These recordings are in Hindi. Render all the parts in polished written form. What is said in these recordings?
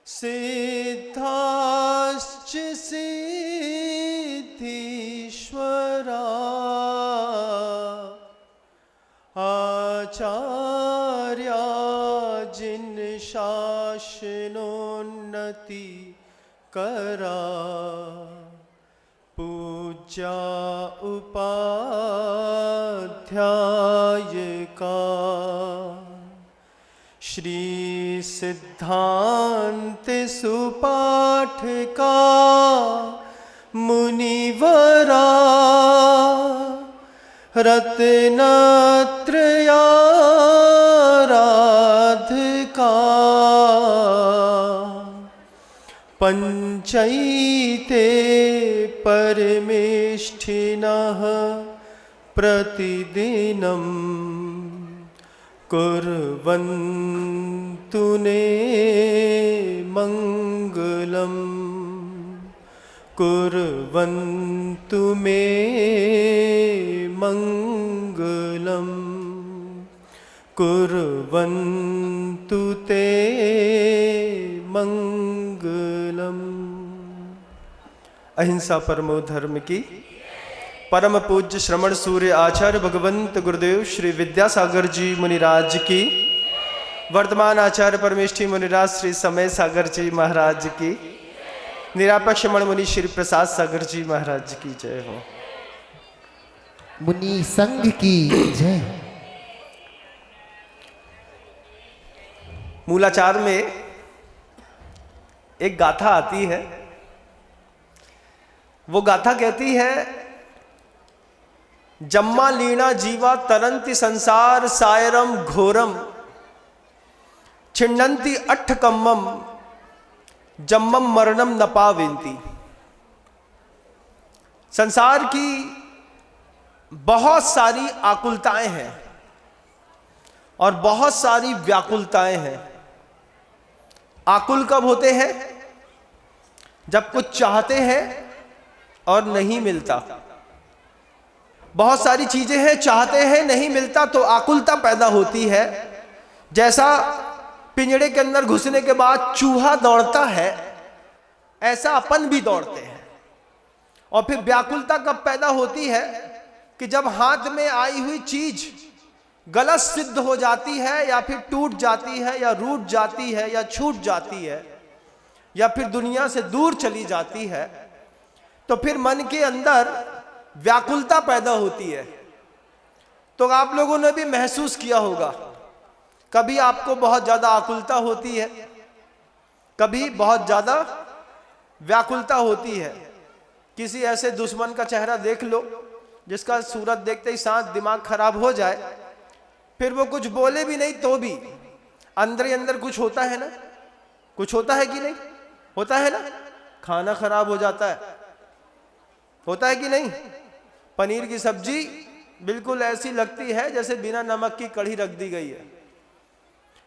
सिद्धाश्च सिद्धीश्वरा आचार्या जिन शासनोन्नति करा पूज्या उपाध्यायका श्री सिद्धांत सुपाठका मुनिवरा रत्नत्रयाराधका पंचैते परमेष्ठिनः प्रतिदिनं कुर्वन्तु ने मङ्गलम् कुर्वन्तु मे मङ्गलम् कुर्वन्तु ते मंगलम। अहिंसा परमो धर्म की। परम पूज्य श्रमण सूर्य आचार्य भगवंत गुरुदेव श्री विद्यासागर जी मुनिराज की। वर्तमान आचार्य परमेष्ठी मुनिराज श्री समय सागर जी महाराज की। निरापक्ष मणिमुनि श्री प्रसाद सागर जी महाराज की जय हो। मुनि संघ की जय। मूलाचार में एक गाथा आती है। वो गाथा कहती है, जम्मा लीना जीवा तरंति संसार सायरम घोरम छिन्नंति अट्ठ कम्मम जम्मम मरणम न पावेंती। संसार की बहुत सारी आकुलताएं हैं और बहुत सारी व्याकुलताएं हैं। आकुल कब होते हैं? जब कुछ चाहते हैं और नहीं मिलता। बहुत सारी चीजें हैं, चाहते हैं नहीं मिलता तो आकुलता पैदा होती है। जैसा पिंजड़े के अंदर घुसने के बाद चूहा दौड़ता है, ऐसा अपन भी दौड़ते हैं। और फिर व्याकुलता कब पैदा होती है कि जब हाथ में आई हुई चीज गलत सिद्ध हो जाती है, या फिर टूट जाती है, या रूठ जाती है, या छूट जाती है, या फिर दुनिया से दूर चली जाती है, तो फिर मन के अंदर व्याकुलता पैदा होती है। तो आप लोगों ने भी महसूस किया होगा, कभी आपको बहुत ज्यादा आकुलता होती है, कभी बहुत ज्यादा व्याकुलता होती है। किसी ऐसे दुश्मन का चेहरा देख लो जिसका सूरत देखते ही सांस दिमाग खराब हो जाए, फिर वो कुछ बोले भी नहीं तो भी अंदर ही अंदर कुछ होता है ना। कुछ होता है कि नहीं होता है ना। खाना खराब हो जाता है, होता है कि नहीं। पनीर की सब्जी बिल्कुल ऐसी लगती है जैसे बिना नमक की कढ़ी रख दी गई है।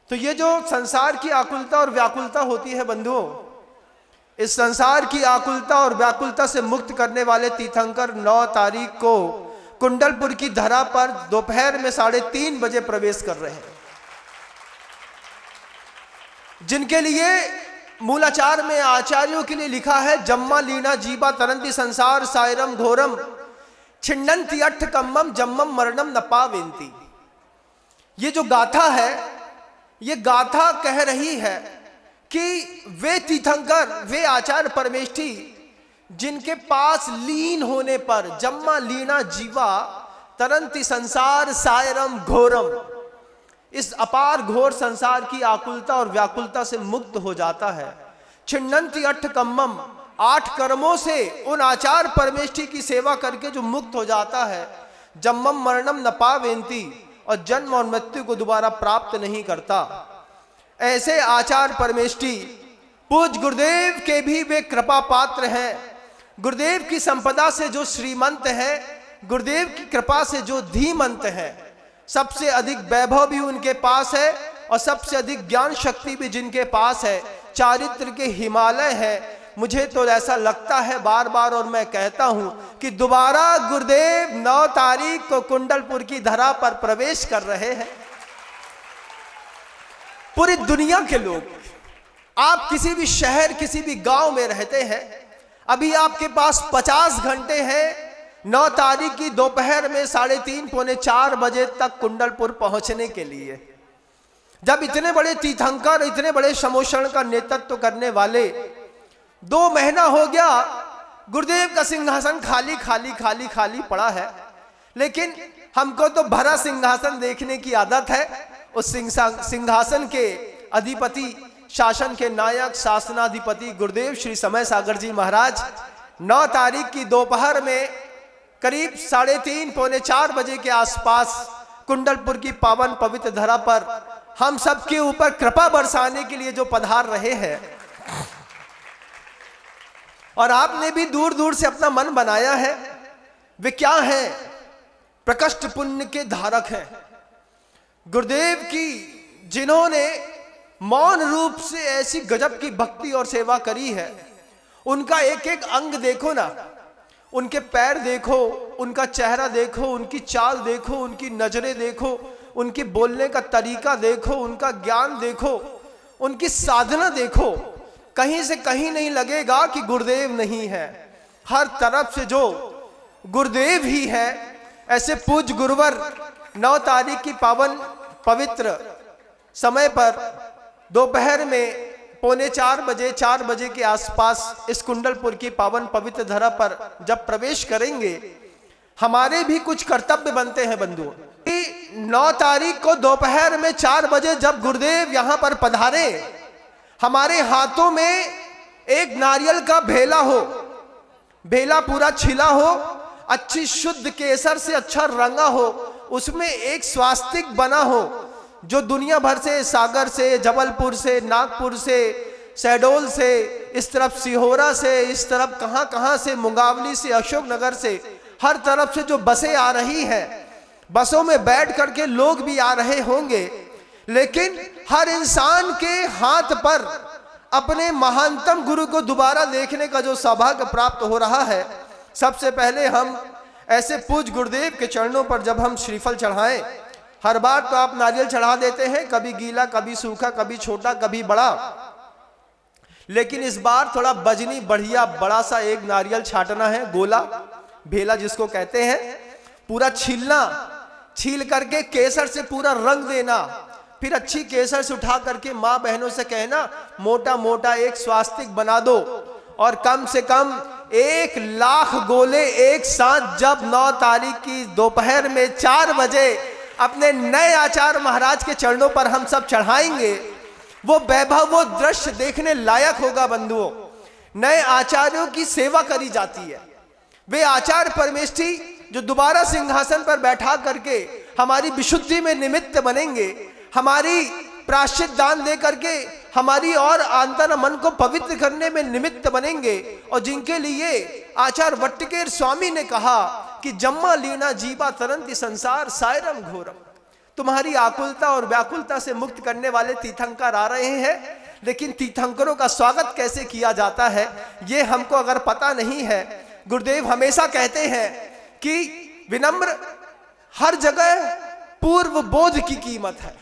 तो ये जो संसार की आकुलता और व्याकुलता होती है बंधुओं, इस संसार की आकुलता और व्याकुलता से मुक्त करने वाले तीर्थंकर 9 तारीख को कुंडलपुर की धरा पर दोपहर में 3:30 बजे प्रवेश कर रहे हैं। जिनके लिए मूलाचार में आचार्यों के लिए लिखा है, जम्मा लीना जीवा तरंति संसार सायरम घोरम छिन्नंति अट्ठ कम्मम जम्मम मरणम न पावेंती। ये जो गाथा है, ये गाथा कह रही है कि वे तीर्थंकर, वे आचार्य परमेष्ठी जिनके पास लीन होने पर जम्मा लीना जीवा तरंति संसार सायरम घोरम, इस अपार घोर संसार की आकुलता और व्याकुलता से मुक्त हो जाता है। छिन्नंति अट्ठ कम्मम, 8 कर्मों से उन आचार्य परमेष्ठी की सेवा करके जो मुक्त हो जाता है। जम्मम मरणम न पावेंती, और जन्म और मृत्यु को दोबारा प्राप्त नहीं करता। ऐसे आचार्य परमेष्ठी पूज गुरुदेव के भी वे कृपा पात्र हैं। गुरुदेव की संपदा से जो श्रीमंत है, गुरुदेव की कृपा से जो धीमंत है, सबसे अधिक वैभव भी उनके पास है और सबसे अधिक ज्ञान शक्ति भी जिनके पास है। चारित्र के हिमालय है। मुझे तो ऐसा लगता है बार बार, और मैं कहता हूं कि दोबारा गुरुदेव 9 तारीख को कुंडलपुर की धरा पर प्रवेश कर रहे हैं। पूरी दुनिया के लोग आप किसी भी शहर, किसी भी गांव में रहते हैं, अभी आपके पास 50 घंटे हैं 9 तारीख की दोपहर में 3:30 पौने 4 बजे तक कुंडलपुर पहुंचने के लिए। जब इतने बड़े तीर्थंकर, इतने बड़े समोषण का नेतृत्व करने वाले 2 महीना हो गया, गुरुदेव का सिंहासन खाली खाली खाली खाली पड़ा है, लेकिन हमको तो भरा सिंहासन देखने की आदत है। उस सिंहासन के अधिपति, शासन के नायक, शासनाधिपति गुरुदेव श्री समय सागर जी महाराज 9 तारीख की दोपहर में करीब 3:30 पौने 4 बजे के आसपास कुंडलपुर की पावन पवित्र धरा पर हम सबके ऊपर कृपा बरसाने के लिए जो पधार रहे हैं, और आपने भी दूर दूर से अपना मन बनाया है, वे क्या है? प्रकष्ट पुण्य के धारक हैं। गुरुदेव की जिन्होंने मौन रूप से ऐसी गजब की भक्ति और सेवा करी है, उनका एक एक अंग देखो ना, उनके पैर देखो, उनका चेहरा देखो, उनकी चाल देखो, उनकी नजरें देखो, उनकी बोलने का तरीका देखो, उनका ज्ञान देखो, उनकी साधना देखो। कहीं से कहीं नहीं लगेगा कि गुरुदेव नहीं है। हर तरफ से जो गुरुदेव ही है। ऐसे पूज्य गुरुवर 9 तारीख की पावन पवित्र समय पर दोपहर में पौने 4 बजे के आसपास इस कुंडलपुर की पावन पवित्र धरा पर जब प्रवेश करेंगे, हमारे भी कुछ कर्तव्य बनते हैं बंधुओं। 9 तारीख को दोपहर में 4 बजे जब गुरुदेव यहाँ पर पधारे, हमारे हाथों में एक नारियल का भेला हो, भेला पूरा छिला हो, अच्छी शुद्ध केसर से अच्छा रंगा हो, उसमें एक स्वास्तिक बना हो, जो दुनिया भर से, सागर से, जबलपुर से, नागपुर से, शहडोल से, इस तरफ सिहोरा से, इस तरफ कहां कहां से, मुंगावली से, अशोकनगर से, हर तरफ से जो बसें आ रही हैं, बसों में बैठ करके लोग भी आ रहे होंगे, लेकिन हर इंसान के हाथ पर अपने महानतम गुरु को दोबारा देखने का जो सौभाग्य प्राप्त हो रहा है, सबसे पहले हम ऐसे पूज्य गुरुदेव के चरणों पर जब हम श्रीफल चढ़ाएं, हर बार तो आप नारियल चढ़ा देते हैं, कभी गीला, कभी सूखा, कभी छोटा, कभी बड़ा, लेकिन इस बार थोड़ा बजनी बढ़िया बड़ा सा एक नारियल छाटना है, गोला भेला जिसको कहते हैं, पूरा छीलना, छील करके केसर से पूरा रंग देना, फिर अच्छी केसर से उठा करके माँ बहनों से कहना मोटा मोटा एक स्वास्तिक बना दो, और कम से कम 1 लाख गोले एक साथ जब 9 तारीख की दोपहर में 4 बजे अपने नए आचार्य महाराज के चरणों पर हम सब चढ़ाएंगे, वो वैभव, वो दृश्य देखने लायक होगा बंधुओं। नए आचार्यों की सेवा करी जाती है, वे आचार्य परमेष्ठी जो दोबारा सिंहासन पर बैठा करके हमारी विशुद्धि में निमित्त बनेंगे, हमारी प्रायश्चित दान दे करके हमारी और आंतर मन को पवित्र करने में निमित्त बनेंगे, और जिनके लिए आचार्य वट्टकेर स्वामी ने कहा कि जम्मा लीना जीवा तरंती संसार सायरम घोरम, तुम्हारी आकुलता और व्याकुलता से मुक्त करने वाले तीर्थंकर आ रहे हैं, लेकिन तीर्थंकरों का स्वागत कैसे किया जाता है ये हमको अगर पता नहीं है। गुरुदेव हमेशा कहते हैं कि विनम्र हर जगह पूर्व बोध की कीमत है।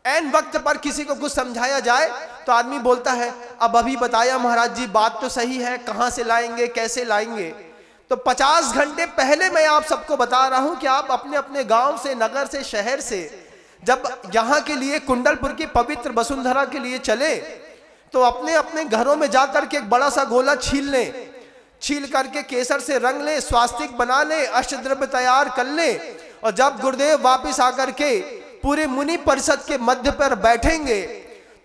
ऐन वक्त पर किसी को कुछ समझाया जाए तो आदमी बोलता है अब अभी बताया महाराज जी, बात तो सही है, कहां से लाएंगे, कैसे लाएंगे। तो 50 घंटे पहले मैं आप सबको बता रहा हूं कि आप अपने अपने गांव से, नगर से, शहर से जब यहां के लिए कुंडलपुर की पवित्र वसुंधरा के लिए चले, तो अपने अपने घरों में जाकर के एक बड़ा सा गोला छील लें, छील करके केसर से रंग लें, स्वास्तिक बना लें, अष्टद्रव्य तैयार कर लें, और जब गुरुदेव वापिस आकर के पूरे मुनि परिषद के मध्य पर बैठेंगे,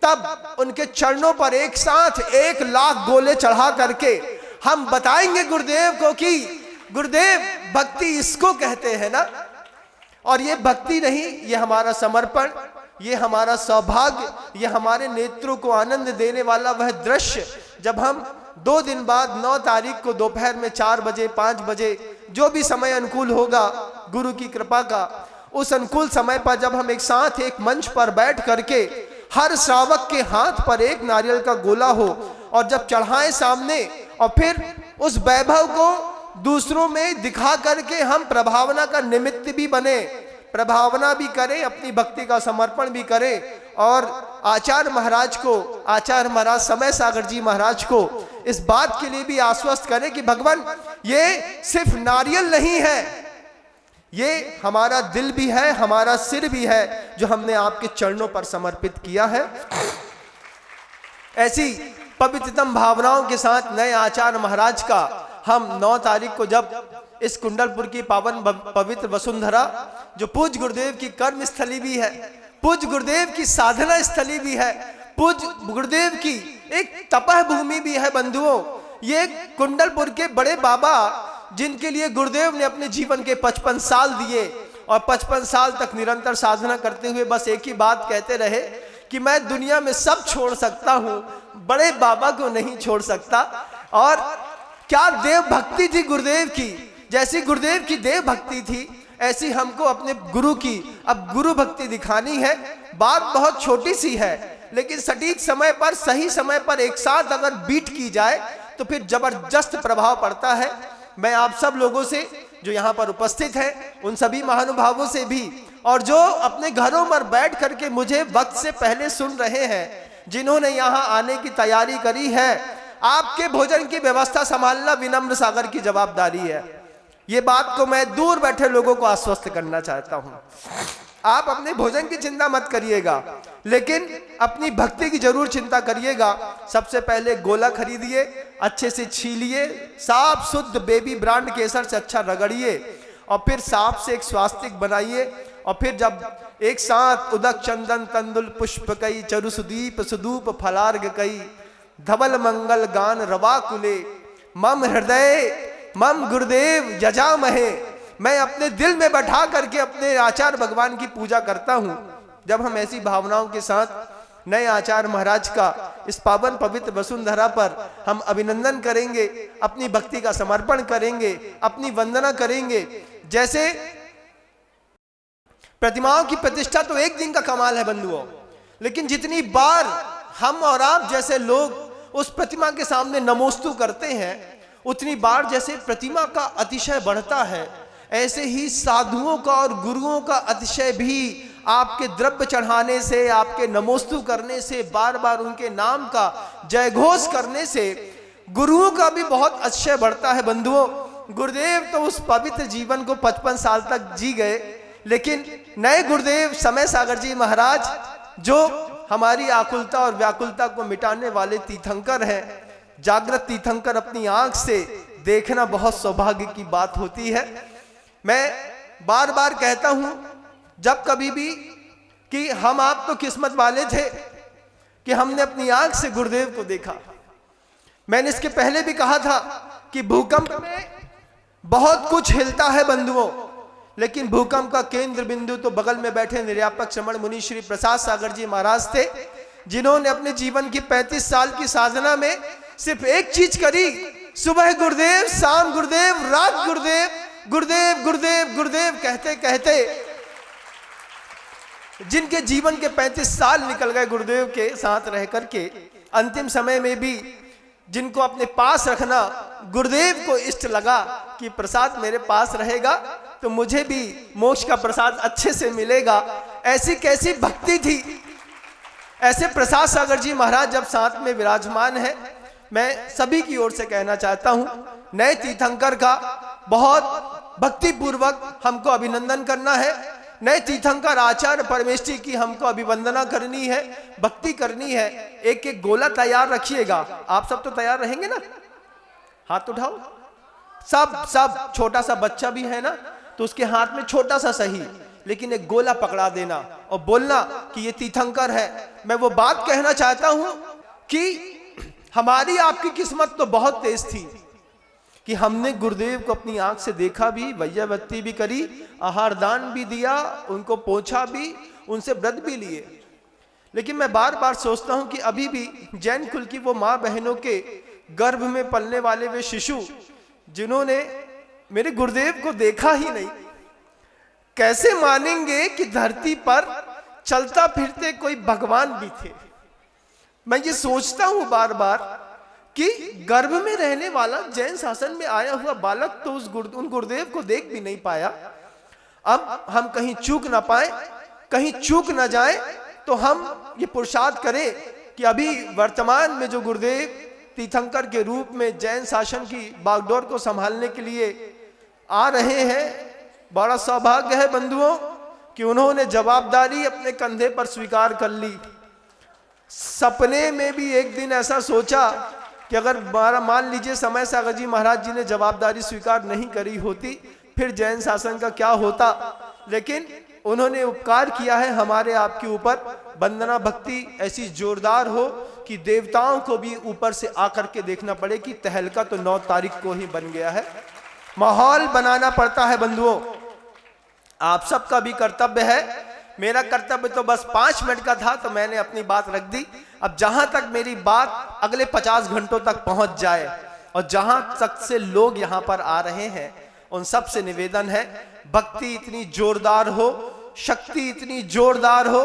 तब उनके चरणों पर एक साथ 1 लाख गोले चढ़ा करके हम बताएंगे गुरुदेव को कि गुरुदेव भक्ति इसको कहते हैं ना। और ये भक्ति नहीं, ये हमारा समर्पण, ये हमारा सौभाग्य, ये हमारे नेत्रों को आनंद देने वाला वह दृश्य जब हम 2 दिन बाद 9 तारीख को दोपहर में 4 बजे, 5 बजे, जो भी समय अनुकूल होगा गुरु की कृपा का, उस अनुकूल समय पर जब हम एक साथ एक मंच पर बैठ करके हर श्रावक के हाथ पर एक नारियल का गोला हो, और जब चढ़ाएं सामने, और फिर उस वैभव को दूसरों में दिखा करके हम प्रभावना का निमित्त भी बने, प्रभावना भी करें, अपनी भक्ति का समर्पण भी करें, और आचार्य महाराज को, आचार्य महाराज समय सागर जी महाराज को इस बात के लिए भी आश्वस्त करें कि भगवान ये सिर्फ नारियल नहीं है, ये हमारा दिल भी है, हमारा सिर भी है जो हमने आपके चरणों पर समर्पित किया है। ऐसी पवित्रतम भावनाओं के साथ नए आचार्य महाराज का हम 9 तारीख को, जब इस कुंडलपुर की पावन पवित्र वसुंधरा जो पूज्य गुरुदेव की कर्म स्थली भी है, पूज्य गुरुदेव की साधना स्थली भी है, पूज्य गुरुदेव की एक तपह भूमि भी है बंधुओं, ये कुंडलपुर के बड़े बाबा जिनके लिए गुरुदेव ने अपने जीवन के 55 साल दिए और 55 साल तक निरंतर साधना करते हुए बस एक ही बात कहते रहे कि मैं दुनिया में सब छोड़ सकता हूं, बड़े बाबा को नहीं छोड़ सकता। और क्या देव भक्ति थी गुरुदेव की, जैसी गुरुदेव की देव भक्ति थी ऐसी हमको अपने गुरु की अब गुरु भक्ति दिखानी है। बात बहुत छोटी सी है, लेकिन सटीक समय पर, सही समय पर एक साथ अगर बीट की जाए तो फिर जबरदस्त प्रभाव पड़ता है। मैं आप सब लोगों से जो यहाँ पर उपस्थित हैं, उन सभी महानुभावों से भी, और जो अपने घरों पर बैठ करके मुझे वक्त से पहले सुन रहे हैं, जिन्होंने यहाँ आने की तैयारी करी है, आपके भोजन की व्यवस्था संभालना विनम्र सागर की जवाबदारी है। ये बात को मैं दूर बैठे लोगों को आश्वस्त करना चाहता हूँ। आप अपने भोजन की चिंता मत करिएगा, लेकिन अपनी भक्ति की जरूर चिंता करिएगा। सबसे पहले गोला खरीदिए, अच्छे से छीलिए, साफ शुद्ध बेबी ब्रांड केसर से अच्छा रगड़िए, और फिर साफ से एक स्वास्तिक बनाइए, और फिर जब एक साथ उदक चंदन तंदुल पुष्प कई चरु सुदीप सुदूप फलार्ग कई धवल मंगल गान रवा कुले मम हृदय मम गुरुदेव यजामहे, मैं अपने दिल में बैठा करके अपने आचार्य भगवान की पूजा करता हूं। जब हम ऐसी भावनाओं के साथ नए आचार्य महाराज का इस पावन पवित्र वसुंधरा पर हम अभिनंदन करेंगे, अपनी भक्ति का समर्पण करेंगे, अपनी वंदना करेंगे। जैसे प्रतिमाओं की प्रतिष्ठा तो एक दिन का कमाल है बंधुओं, लेकिन जितनी बार हम और आप जैसे लोग उस प्रतिमा के सामने नमोस्तु करते हैं, उतनी बार जैसे प्रतिमा का अतिशय बढ़ता है, ऐसे ही साधुओं का और गुरुओं का अतिशय भी आपके द्रव्य चढ़ाने से, आपके नमोस्तु करने से, बार बार उनके नाम का जयघोष करने से गुरुओं का भी बहुत अतिशय बढ़ता है बंधुओं। गुरुदेव तो उस पवित्र जीवन को 55 साल तक जी गए, लेकिन नए गुरुदेव समय सागर जी महाराज जो हमारी आकुलता और व्याकुलता को मिटाने वाले तीर्थंकर हैं, जागृत तीर्थंकर, अपनी आंख से देखना बहुत सौभाग्य की बात होती है। मैं बार बार कहता हूं जब कभी भी कि हम आप तो किस्मत वाले थे कि हमने अपनी आंख से गुरुदेव को देखा। मैंने इसके पहले भी कहा था कि भूकंप में बहुत कुछ हिलता है बंधुओं, लेकिन भूकंप का केंद्र बिंदु तो बगल में बैठे निर्यापक श्रमण मुनि श्री प्रसाद सागर जी महाराज थे, जिन्होंने अपने जीवन की 35 साल की साधना में सिर्फ एक चीज करी, सुबह गुरुदेव, शाम गुरुदेव, रात गुरुदेव, गुरुदेव गुरुदेव गुरुदेव कहते कहते जिनके जीवन के 35 साल निकल गए गुरुदेव के साथ रह करके, अंतिम समय में भी जिनको अपने पास रखना गुरुदेव को इष्ट लगा कि प्रसाद मेरे पास रहेगा तो मुझे भी मोक्ष का प्रसाद अच्छे से मिलेगा। ऐसी कैसी भक्ति थी। ऐसे प्रसाद सागर जी महाराज जब साथ में विराजमान है, मैं सभी की ओर से कहना चाहता हूं, नए तीर्थंकर का बहुत भक्ति पूर्वक हमको अभिनंदन करना है। नए तीर्थंकर आचार्य परमेष्ठी की हमको अभिवंदना करनी है, भक्ति करनी है। एक एक गोला तैयार रखिएगा। आप सब तो तैयार रहेंगे ना? हाथ उठाओ। सब छोटा सा बच्चा भी है ना, तो उसके हाथ में छोटा सा सही, लेकिन एक गोला पकड़ा देना और बोलना कि ये तीर्थंकर है। मैं वो बात कहना चाहता हूं कि हमारी आपकी किस्मत तो बहुत तेज थी कि हमने गुरुदेव को अपनी आंख से देखा भी, वैयावत्ती भी करी, आहार दान भी दिया, उनको पोंछा भी, उनसे व्रत भी लिए। लेकिन मैं बार बार सोचता हूं कि अभी भी जैन कुल की वो माँ बहनों के गर्भ में पलने वाले वे शिशु जिन्होंने मेरे गुरुदेव को देखा ही नहीं, कैसे मानेंगे कि धरती पर चलता फिरते कोई भगवान भी थे। मैं ये सोचता हूं बार बार कि गर्भ में रहने वाला जैन शासन में आया हुआ बालक तो उन गुरुदेव को देख भी नहीं पाया। अब हम कहीं चूक ना पाए, कहीं चूक ना जाए, तो हम ये पुरुषार्थ करें कि अभी वर्तमान में जो गुरुदेव तीर्थंकर के रूप में जैन शासन की बागडोर को संभालने के लिए आ रहे हैं, बड़ा सौभाग्य है बंधुओं कि उन्होंने जवाबदारी अपने कंधे पर स्वीकार कर ली। सपने में भी एक दिन ऐसा सोचा कि अगर मान लीजिए समय सागर जी महाराज जी ने जवाबदारी स्वीकार नहीं करी होती, फिर जैन शासन का क्या होता। लेकिन उन्होंने उपकार किया है हमारे आपके ऊपर। वंदना भक्ति ऐसी जोरदार हो कि देवताओं को भी ऊपर से आकर के देखना पड़े कि तहलका तो 9 तारीख को ही बन गया है। माहौल बनाना पड़ता है बंधुओं, आप सबका भी कर्तव्य है। मेरा कर्तव्य तो बस 5 मिनट का था, तो मैंने अपनी बात रख दी। अब जहां तक मेरी बात अगले 50 घंटों तक पहुंच जाए और जहां तक से लोग यहां पर आ रहे हैं, उन सब से निवेदन है, भक्ति इतनी जोरदार हो, शक्ति इतनी जोरदार हो,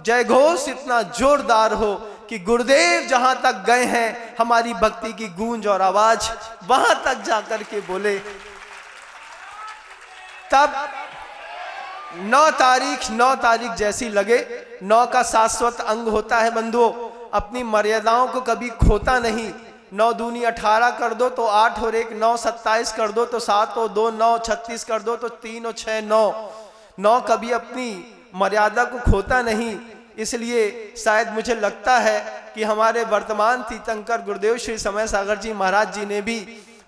जय घोष इतना जोरदार हो कि गुरुदेव जहां तक गए हैं, हमारी भक्ति की गूंज और आवाज वहां तक जाकर के बोले। तब 9 तारीख जैसी लगे। 9 का शाश्वत अंग होता है बंधुओं, अपनी मर्यादाओं को कभी खोता नहीं। 9 दूनी 18 कर दो तो 8 और 1 9, 27 कर दो तो 7 और 2 9, 36 कर दो तो 3 और 6 9। 9 कभी अपनी मर्यादा को खोता नहीं। इसलिए शायद मुझे लगता है कि हमारे वर्तमान तीर्थंकर गुरुदेव श्री समय सागर जी महाराज जी ने भी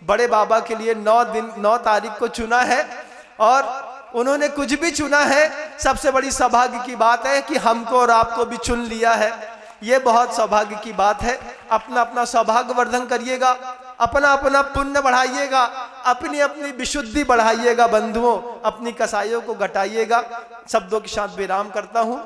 बड़े बाबा के लिए 9 तारीख को चुना है। और उन्होंने कुछ भी चुना है, सबसे बड़ी सौभाग्य की बात है कि हमको और आपको भी चुन लिया है। ये बहुत सौभाग्य की बात है। अपना अपना सौभाग्य वर्धन करिएगा, अपना अपना पुण्य बढ़ाइएगा, अपनी अपनी विशुद्धि बढ़ाइएगा बंधुओं, अपनी कसाइयों को घटाइएगा। शब्दों के साथ विराम करता हूं।